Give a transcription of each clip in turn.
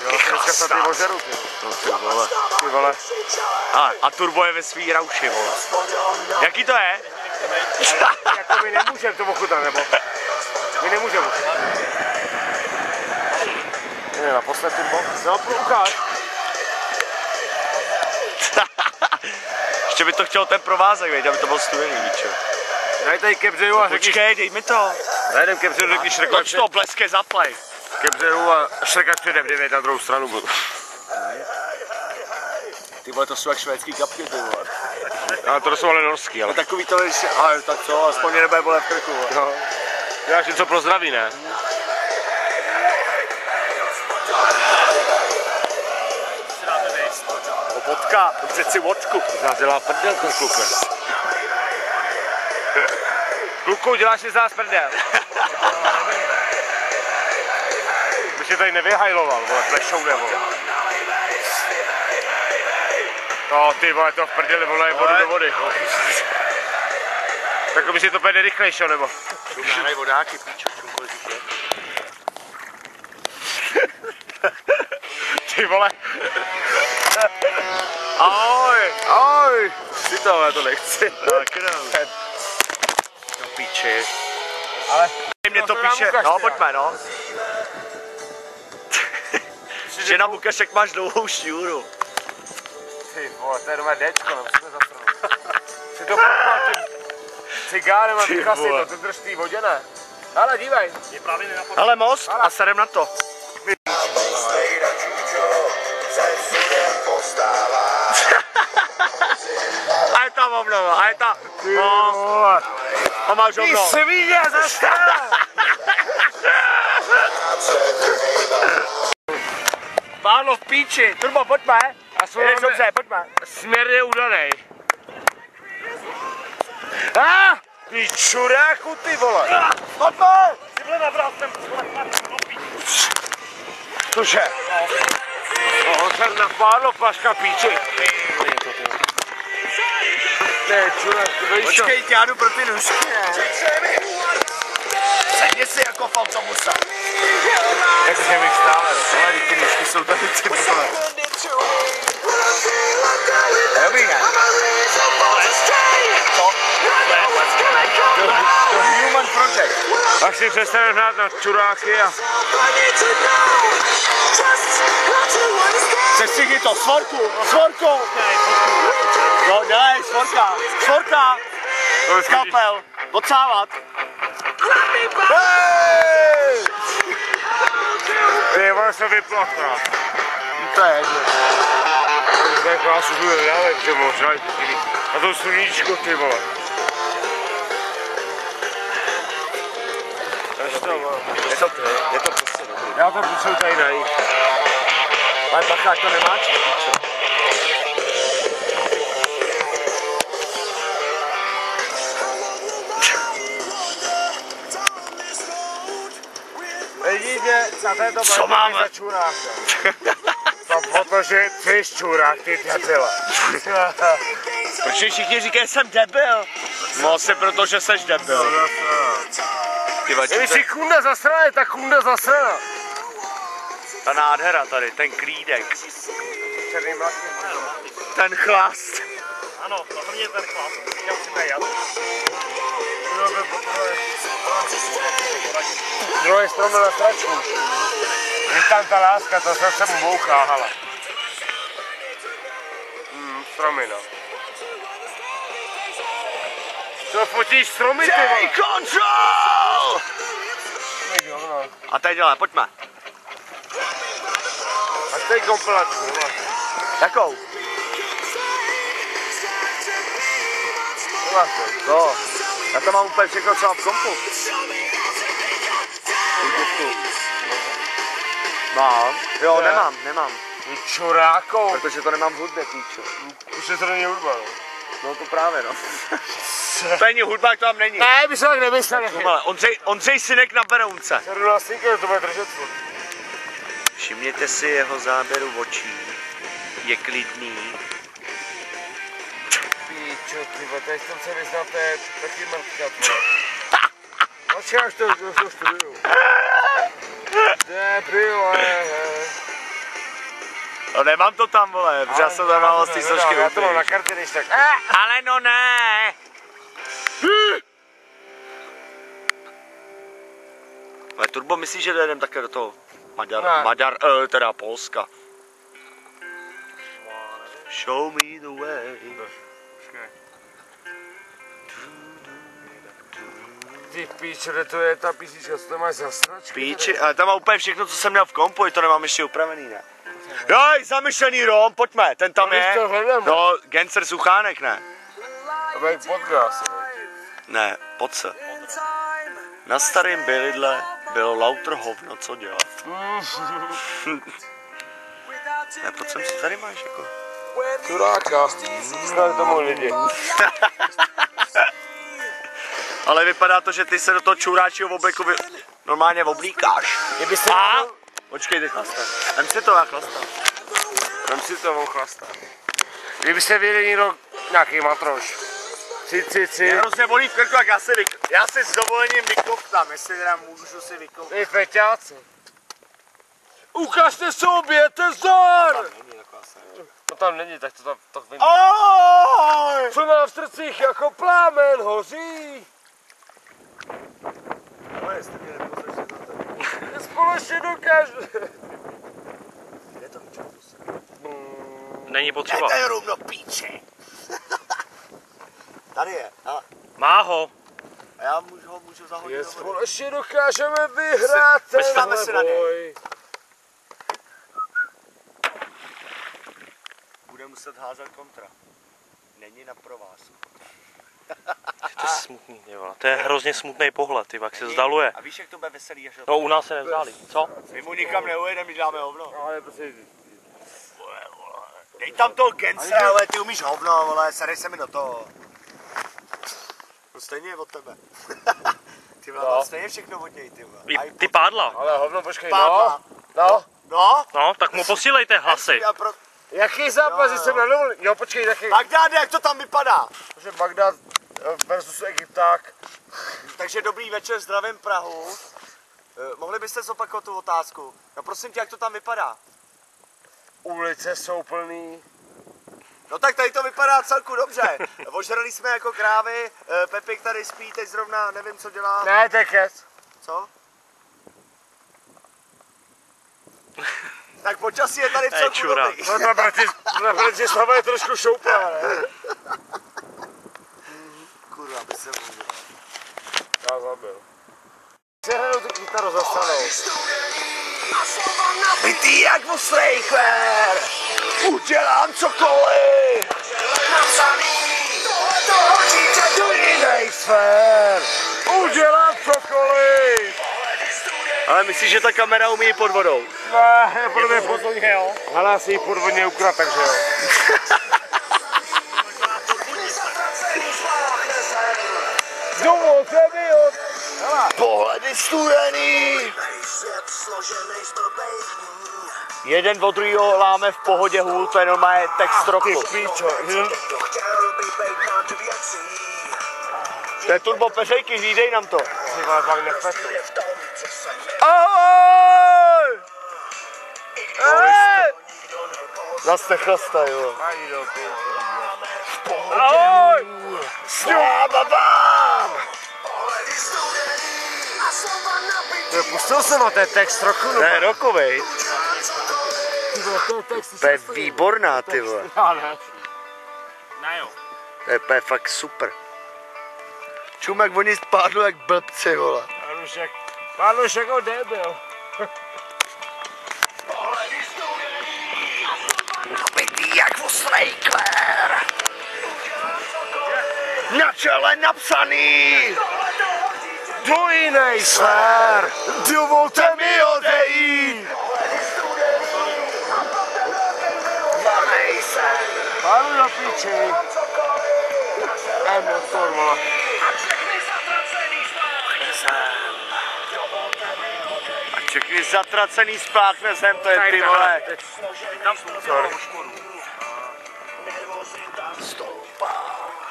Jo, dneska se ty ožeru, ty. No ty vole. Ty vole. A turbo je ve svý rauši, vole. Jaký to je? Jako my nemůžeme to ochutnat, nebo? My nemůžeme. Ne, naposled turbo. No, ukáž. Ještě by to chtěl ten provázek, veď, aby to byl studený, víčo. Daj tady ke břehu a řekni... Počkej, dej mi to. Najdem ke břehu, řekni Šreka. Toč to, bleske, zaplej. Ke břehu a Šreka přijde v 9 na druhou stranu budu. Ty vole, to jsou jak švédský kapky, ty vole. Ale to jsou ale norský, ale... Takový to, když ale tak co, aspoň mě nebude bolet v krku, vole. No. Děláš něco pro zdraví, ne? Vodka, to přeci vodku. Z nás dělá prdel ten kluk, ne? Kluku, děláš si z nás prdel. Bych se tady nevyhajloval, vole, plešoune, vole. No ty vole, to v prdeli, vole, je vodu do vody. Tak by si to půjde rychlejší, nebo? Šumnárej vodáky, píčo, kolik jich je. Ty vole. Ahoj, ahoj. Si to, já to nechci. Tak no. No píči. Ale mě to píše, no pojďme, no. Že na Bukašek máš dlouhou šňůru. Ty vole, to je nové Dčko, no, musíme zastrnout. Si to propal tím cigárem a vychlasy to, drž v té vodě, ne? Ale dívej. Hele most a serem na to. A je tam obnova, a je tam. No. A máš obnovu. Ty svině, zastav! Pánlo v píči, turbo, pojďme. Jdeš dobře, pojďme. Směr je udanej. Ty čuráku, ty vole. Pojďme. Ty vole, nabral jsem. Cože? No, jsem napádlo paška píči. Ne, čurák, to víš co? Počkej, já jdu pro ty nůžky, ne? Sedni si jako v autobuse. Jakože bych stále. Ale ty nůžky jsou tady ty vole. Dobrý, ne? Co? To Human Project. Až si přestaneme hrát na čuráky a... Sestřihni to, svorku, svorku. No, dělej, svorka, svorka. Skalpel, odsávat. Hej! Ty vole, se vyplo akorát. To je jedno. To je krásný, že nedáme, že možná je to divný. A to sluníčko, ty vole. Takže to, vole. Je to prostě dobrý. Já to potřebuji tady najít. Ale bacha, to nemáš, píčo. Vidíte, za této co máme? Za čuráka. No, protože ty jsi čurák, ty debila. Proč všichni říkají, že jsem debil? No asi proto, že jsi debil. Kdyby si kunda zasrala, tak kunda zasrala. Ta nádhera tady, ten klídek. Černý mlásky. Ten chlast. Ano, to mě ten chlast. Já musíme jet. Druhý strom na stračku. Je tam ta láska, to se mu bouchá, hala. Stromy, no. Co fotíš stromy, ty vole? Take control! A teď dělá, pojďme. A teď kompilačku, no. Jakou? No. Já to mám úplně všechno, co mám v kompu. Mám. Jo, Ne. nemám. Čurákou. Protože to nemám v hudbě, píčo. Už je to není hudba, no. No to právě, no. To není hudba, to tam není. Ne, by se tak nemyslel. Ale Ondřej Synek na Berounce. 17. to bude držet furt. Všimněte si jeho záběru očí. Je klidný. Píčo, ty vole, tady jsem se vyznal, to je taky mrtka, no čekáš to studuju. Debil, No nemám to tam, vole, protože já jsem tam dával z té složky. Já to mám na kartě, než tak. Ale no ne! Ale Turbo, myslíš, že dojedeme také do toho? Teda Polska. Show me the way. Ty píče, to je ta písnička, co to máš za sračky? Píči, ale tam má úplně všechno, co jsem měl v kompu, i to nemám ještě upravený, ne? Joj, zamyšlený Rom, pojďme, ten tam je. No, Gencer Suchánek, ne? To byl podcast, ne, pojď se. Na starém bylidle bylo lauter hovno, co dělat. Ne, pojď sem si tady máš jako. Čuráka, znali tomu lidi. Ale vypadá to, že ty se do toho čuráčího obleku normálně oblíkáš. Počkej, ty chlastaj. Vem si to, já chlastám. Vem si to, on chlastá. Kdyby se věděl někdo, nějaký matroš. Mě hrozně bolí v krku, jak já si s dovolením vykoftám, jestli teda můžu si vykoftat. Ty feťáci. Ukažte sobě, tezor! To tam není, tak to vím. Co má v srdcích jako plámen hoří. Ale jestli mě neposlyšíte za to. Společně dokážu. Kde to víčo? Není potřeba. Ten rum do píče. Tady je, hele. Má ho. A já ho můžu zahodit do vody. Společně dokážeme vyhrát tenhle boj. Bude muset házet kontra. Není na provázku. To je smutný, jo. To je hrozně smutný pohled, jak se zdaluje. A víš, jak to bude veselý, až No u nás se nevzdálí, co? My mu nikam neujedeme, když dáme hovno. Ale prostě... Dej tam toho Gence, ale ty umíš hovno, vole, sadej se mi do toho. No stejně je od tebe. Ty vole, no. Stejně všechno od něj, ty vole. Ty pádla. Ale hovno, počkej, Pádla. No, tak mu posílejte hlasy. Jaký zápas jsem na nul? Jo, počkej, taky. Bagdád, jak to tam vypadá? Takže Bagdád versus Egypták. Takže dobrý večer, zdravím Prahu. Mohli byste zopakovat tu otázku? No prosím tě, jak to tam vypadá? Ulice jsou plný. No tak tady to vypadá celku dobře. Ožrali jsme jako krávy, Pepik tady spí, teď zrovna nevím, co dělá. Ne, to je kec. Co? Tak počasí je tady celku dobrý. No Bratislava je trošku šouplá, ne? Kurva, by se můžel. Já zabil. Si hraju tu kytaru za stranou. Vytý jak ostrý chvér, udělám cokoliv. Do jinej sfér. Udělám cokoliv. Ale myslíš, že ta kamera umí pod vodou? Ne, podle mě podvodně, jo. Ale asi ji podvodně ukrad, takže jo. Dovolte mi od... Pohledy studený. Jeden od druhého láme v pohodě hůl, to je normálně text roku. Ty píčo. To je Turbo Peřejky, hlídej nám to. Ty vole, pak nefetu. Ahoj! Zas nechlasta, jo. Ani do píče. Ahoj! Babám! Pustil jsem na ten text roku, no. Ne, rokovej. To je výborná, ty vole. Ne jo. To je fakt super. Čum, jak oni spadnou jak blbci, vole. Pánuš jako debil. Nabitý jak ostrý kvér. Na čele napsaný. Do jinej sfér. Dovolte mi odejít. Vanej se. Pánu na píči. Motor, vole. A všechny zatracený spláchne zem, to je ty vole.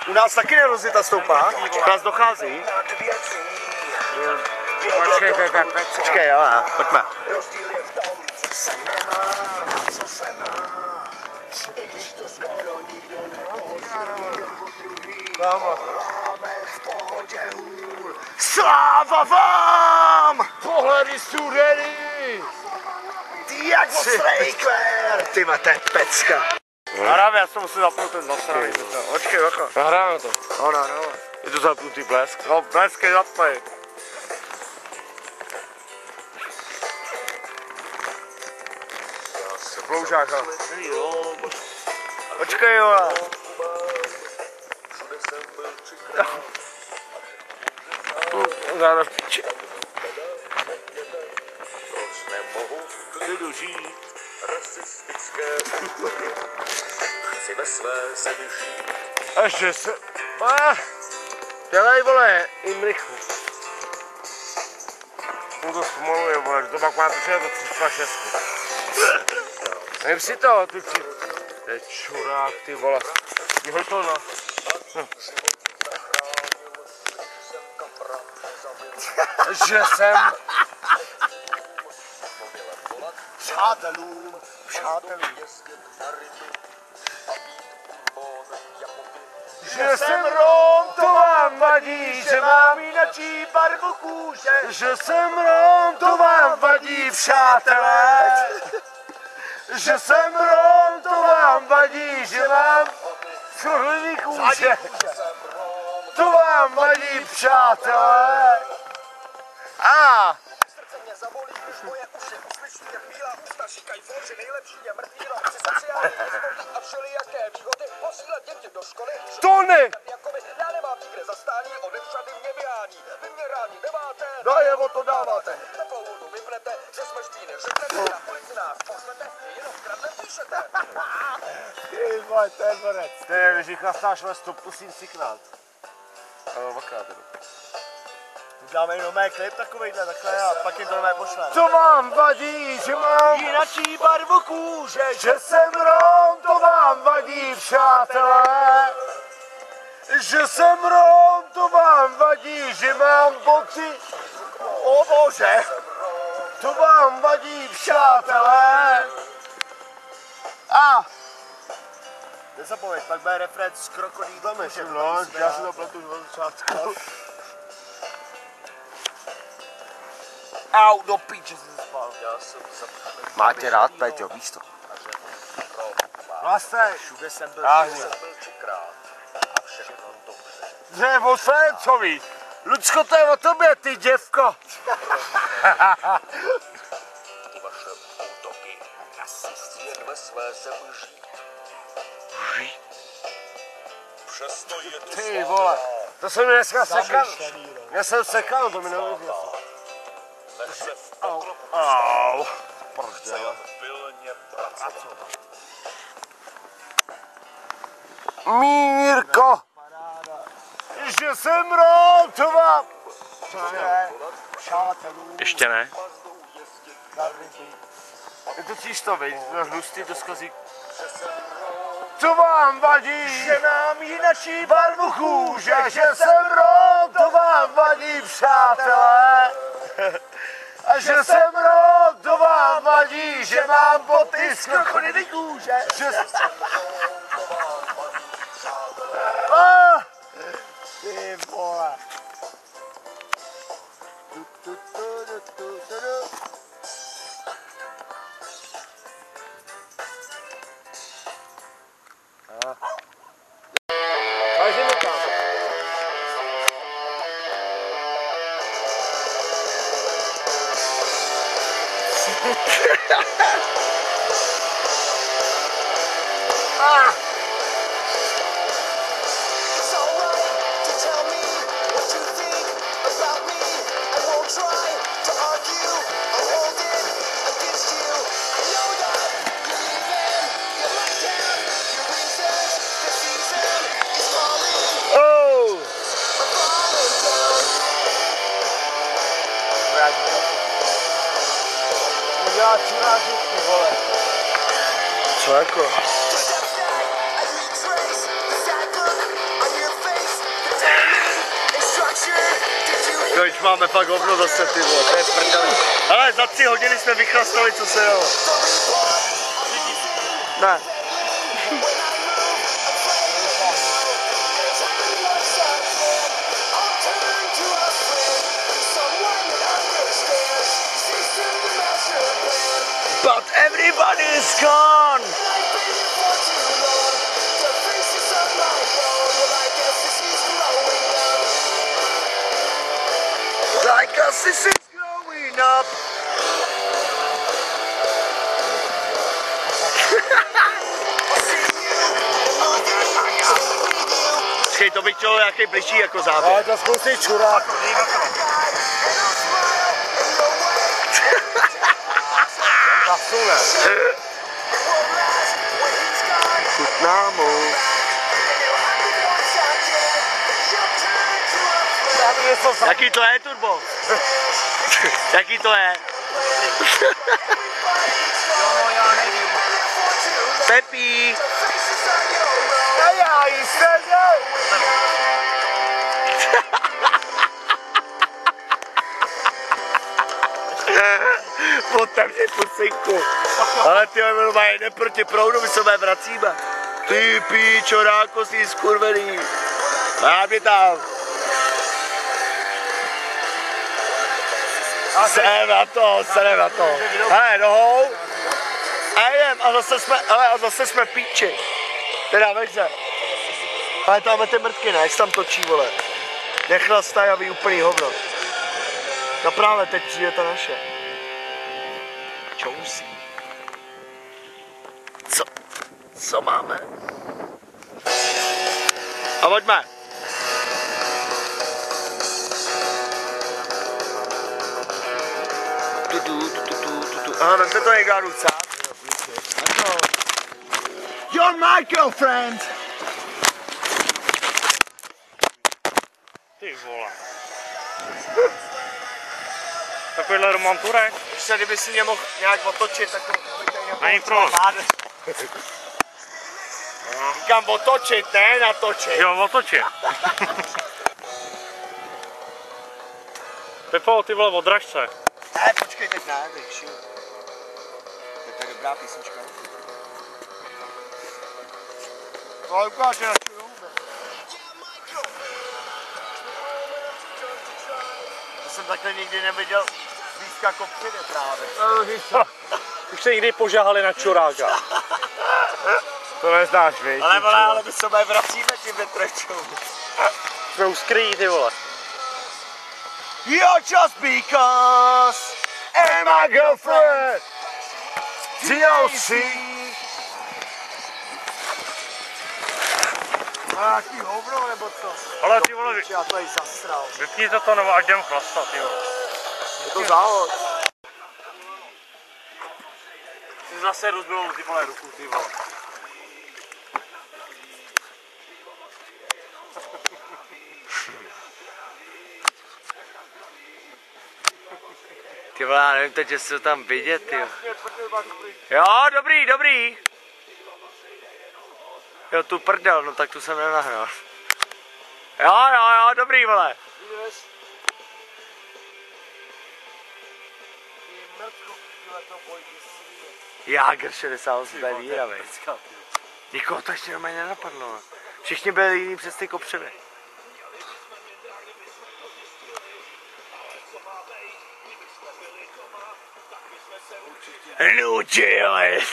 U nás taky nerozita stoupá? U nás dochází? Počkej, to je ta pece. Počkej, jo, pojďme. Sláva vám! Pohledy studený! Ty jak ostrý kvér! Ty to je pecka. Hráme, já jsem musel zapnout ten nasraný. Očkej, oko. Nahráme to. No. Je to zapnutý blesk? No, blesk je zapnej. Ploužák, ale. Očkej, jo. Záda v píči. Nemohu v klidu žít, rasistické kultury. Chci ve své zemi žít. A že se... Dělej, vole, Imrichu. On to zpomaluje, vole, že to pak má to 326. Nevím si to, ty si... To je čurák, ty vole. Vyhoď to na... Že jsem... Přátelům. Že jsem Rom, to vám vadí, že mám jináčí barvu kůže. Že jsem Rom, to vám vadí, přátelé. Že jsem Rom, to vám vadí, že mám šohlivý kůže. To vám vadí, přátelé. A Mě zabolí, když moje uši uslyší, jak bílá ústa říkají foři, nejlepší je mrtvý rok, při sociální jistoty a všelijaké výhody, posílat děti do školy, to ne! jakoby já nemám nikde zastání, odevšady mě vyhání, vy mě rádi nemáte, Najevo to dáváte. takovou vodu vypnete, že jsme špíny řeknete, na ulici nás pošlete, jenom kradle píšete. Ty vole, to je borec. To je, když vychlastáš les, to musím ciknat. Ale dvakrát jenom. Uděláme jenom mé klip takovejhle, takhle a pak jim to nové pošleme. To vám vadí, že mám Jináčí barvu kůže, že jsem Rom, to vám vadí, přátelé. Že jsem Rom, to vám vadí, že mám boty. O bože. To vám vadí, přátelé. A Nezapomeň, pak bude refren s krokodýlem. no, já si to pletu od začátku. Au, do píče jsem se spal. Má tě rád, Peťo, víš to. Vlastně, Všude jsem byl. Byl třikrát a všechno dobře. že o Ferencovi. Lucko, to je o tobě, ty děvko. Ty vaše útoky, jen ve své zemi žít. Přesto je tu Ty vole, to jsem dneska sekal. Já jsem sekal, to mi neuvěřil. Nech se v poklopu Au. chce jen pilně pracovat. Mírko, že jsem Rom, to vám... Přátelů. Ještě ne. Je to cíš to, veď, to hnustý, to skazí. To vám vadí, Že mám jináčí barvu kůže, že jsem Rom, to vám vadí, přátelé. A že jsem Rom, to vám vadí, že mám boty z krokodýlí kůže. Že... Ty vole. Vážíme tam. It's alright to tell me what you think about me. I won't try to argue or hold it against you. I know that you leave in your letdown, your reasons, the season is falling, Oh! falling down. Já čurážu, ty vole. Co jako? The steps that I retrace, the sad look on your face, the timing and structure. Did you To už máme fakt hovno zase, ty vole, to je prdeli. Ale za 3 hodiny jsme vychlastali, co se jelo. the report? Ne. But everybody's gone. Like a sissy's growing up. Počkej, to by chtělo nějaký bližší jako záběr. Ale to zkusí čurák. Chutná mu. Jaký to je, Turbo? Jaký to je? No, já nevím. Pepí. A já jí sedím. Otevři pusinku. Ale ty normálně jde proti proudu, my se vracíme. Ty píčo, ráko jsi skurvený. Já mě tam. Jsem na to. Hele, nohou. A jdem, a zase jsme píči. Teda vejře. Ale tamhle ty mrtky, ne, jak se tam točí, vole. Nechlastavý úplný hovno. No právě teď přijde ta naše. Čousí. Co máme? A pojďme. Aha, vemte to někdo ruce. You're my girlfriend. Ty vole. Takovýhle Roman Turek. Když kdyby si mě mohl nějak otočit, tak to Ani proč. Říkám otočit, ne natočit. Jo, otočit. Pepo, ty vole, odraž se. Ne, počkej, teď ne, teď šiju. To je dobrá písnička. No, ukáže na čiju. To jsem takhle nikdy neviděl blízka kopřiny právě. Už se někdy požáhali na čuráka. To neznáš, viď? Ale my se vracíme tím větrečou. Jsme už skryjí, ty vole. You're just because and my girlfriend TLC. A jaký hovno nebo co? Ale ty vole, Já to jí zasral. vypněte to nebo ať jdem chlastat, ty vole. Je to závod. Ty zase rozbilou ty vole ruku, ty vole. Ty vole, já nevím teď, jestli to tam vidět, ty. Jo, dobrý. Jo, tu prdel, no tak tu jsem nenahrál. Jo, dobrý, vole. Jágr 68, to je výravej. Nikoho to ještě normálně nenapadlo, no. Všichni byli jiní přes ty kopřiny. Nutili.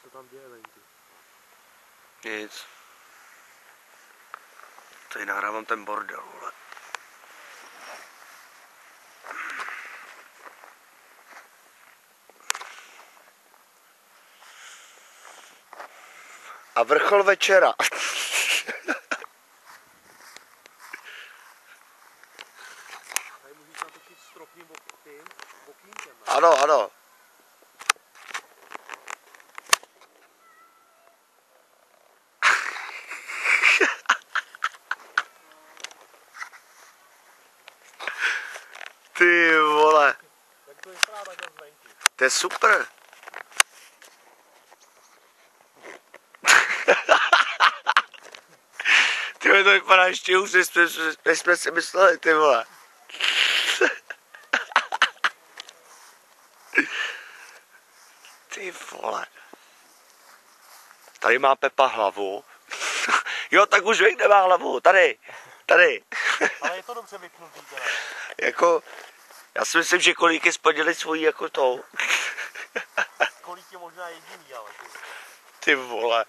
Co tam děje venku? Nic. Tady nahrávám ten bordel, vole. A vrchol večera. Tady můžeš natočit stropním okýnkem. Ano. Ty vole. Jak to vypadá takhle zvenku? To je super. mi to vypadá ještě už, než jsme si mysleli, ty vole. Ty vole. Tady má Pepa hlavu. Jo, tak už vím, kde má hlavu. Tady. Ale je to dobře vypnutý teda. Jako, já si myslím, že kolíky spodili svojí jako tou. Kolík je možná jediný, ale... Ty vole.